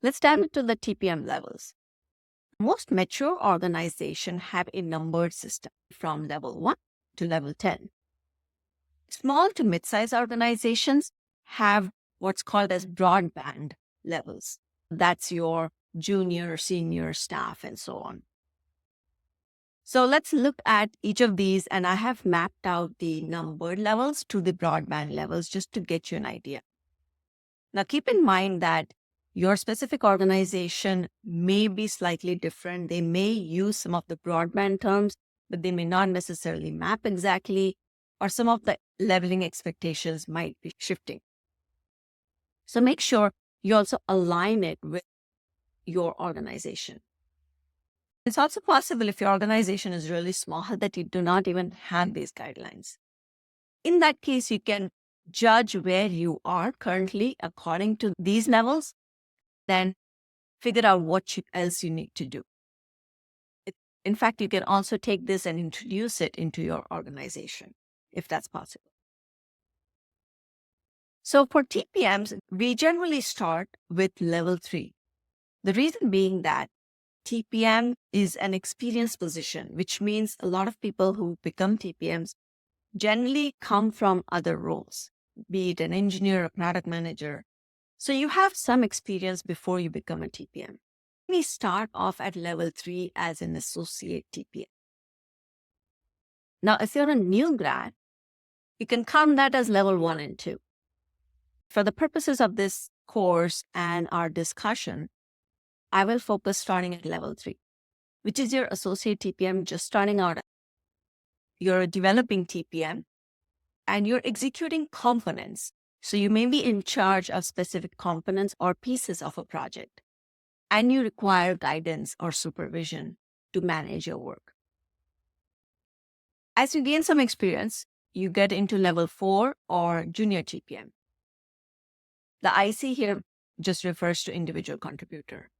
Let's dive into the TPM levels. Most mature organizations have a numbered system from level 1 to level 10. Small to mid-sized organizations have what's called as broadband levels. That's your junior, senior staff, and so on. So let's look at each of these, and I have mapped out the numbered levels to the broadband levels just to get you an idea. Now, keep in mind that your specific organization may be slightly different. They may use some of the broadband terms, but they may not necessarily map exactly, or some of the leveling expectations might be shifting. So make sure you also align it with your organization. It's also possible if your organization is really small that you do not even have these guidelines. In that case, you can judge where you are currently according to these levels, then figure out what else you need to do. In fact, you can also take this and introduce it into your organization, if that's possible. So for TPMs, we generally start with level 3. The reason being that TPM is an experienced position, which means a lot of people who become TPMs generally come from other roles, be it an engineer, a product manager. So you have some experience before you become a TPM. We start off at level 3 as an associate TPM. Now, if you're a new grad, you can count that as level 1 and 2. For the purposes of this course and our discussion, I will focus starting at level 3, which is your associate TPM just starting out. You're a developing TPM and you're executing components. So you may be in charge of specific components or pieces of a project, and you require guidance or supervision to manage your work. As you gain some experience, you get into level 4 or junior TPM. The IC here just refers to individual contributor.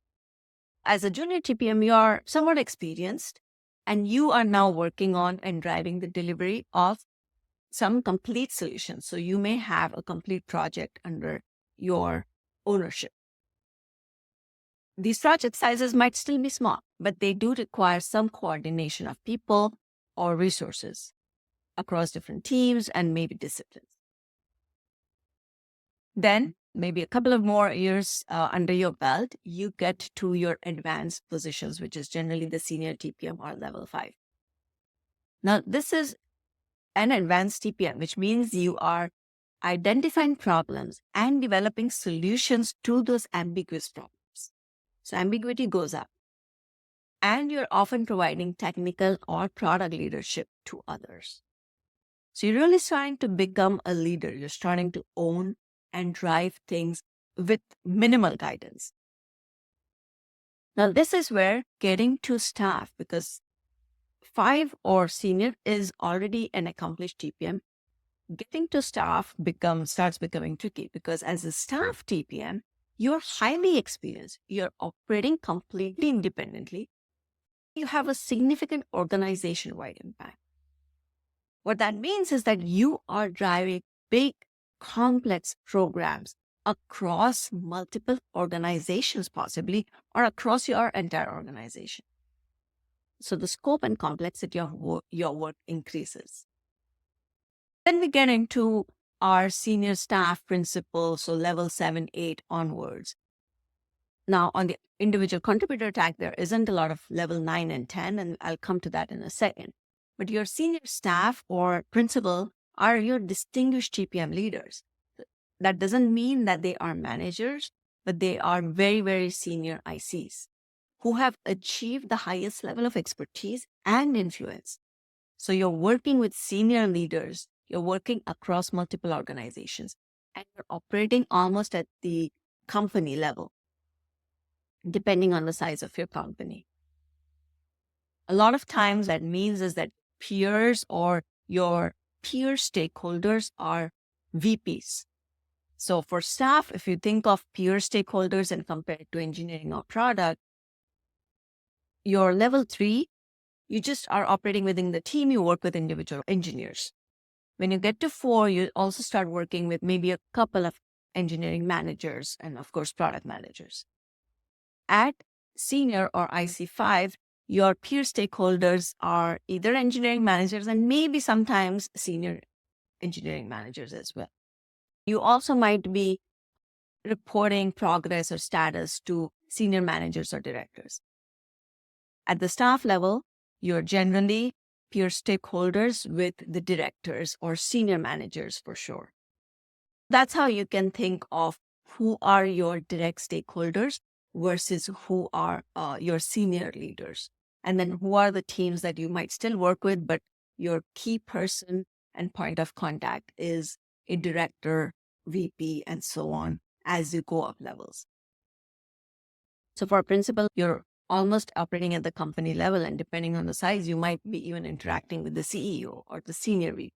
As a junior TPM, you are somewhat experienced, and you are now working on and driving the delivery of some complete solutions. So you may have a complete project under your ownership. These project sizes might still be small, but they do require some coordination of people or resources across different teams and maybe disciplines. Then, maybe a couple of more years under your belt, you get to your advanced positions, which is generally the senior TPM or level 5. Now, this is an advanced TPM, which means you are identifying problems and developing solutions to those ambiguous problems. So ambiguity goes up. And you're often providing technical or product leadership to others. So you're really starting to become a leader. You're starting to own and drive things with minimal guidance. Now, this is where getting to staff, because 5 or senior is already an accomplished TPM, getting to staff starts becoming tricky, because as a staff TPM, you're highly experienced. You're operating completely independently. You have a significant organization-wide impact. What that means is that you are driving big, complex programs across multiple organizations, possibly, or across your entire organization. So the scope and complexity of your work increases. Then we get into our senior staff principal, so level 7, 8 onwards. Now, on the individual contributor tag, there isn't a lot of level 9 and 10, and I'll come to that in a second. But your senior staff or principal are your distinguished TPM leaders. That doesn't mean that they are managers, but they are very, very senior ICs who have achieved the highest level of expertise and influence. So you're working with senior leaders, you're working across multiple organizations, and you're operating almost at the company level, depending on the size of your company. A lot of times that means is that peers or your peer stakeholders are VPs. So for staff, if you think of peer stakeholders and compare it to engineering or product, your level 3, you just are operating within the team, you work with individual engineers. When you get to 4, you also start working with maybe a couple of engineering managers and, of course, product managers. at senior or IC5, your peer stakeholders are either engineering managers and maybe sometimes senior engineering managers as well. You also might be reporting progress or status to senior managers or directors. At the staff level, you're generally peer stakeholders with the directors or senior managers for sure. That's how you can think of who are your direct stakeholders versus who are your senior leaders. And then who are the teams that you might still work with, but your key person and point of contact is a director, VP, and so on as you go up levels. So for a principal, you're almost operating at the company level, and depending on the size, you might be even interacting with the CEO or the senior VP.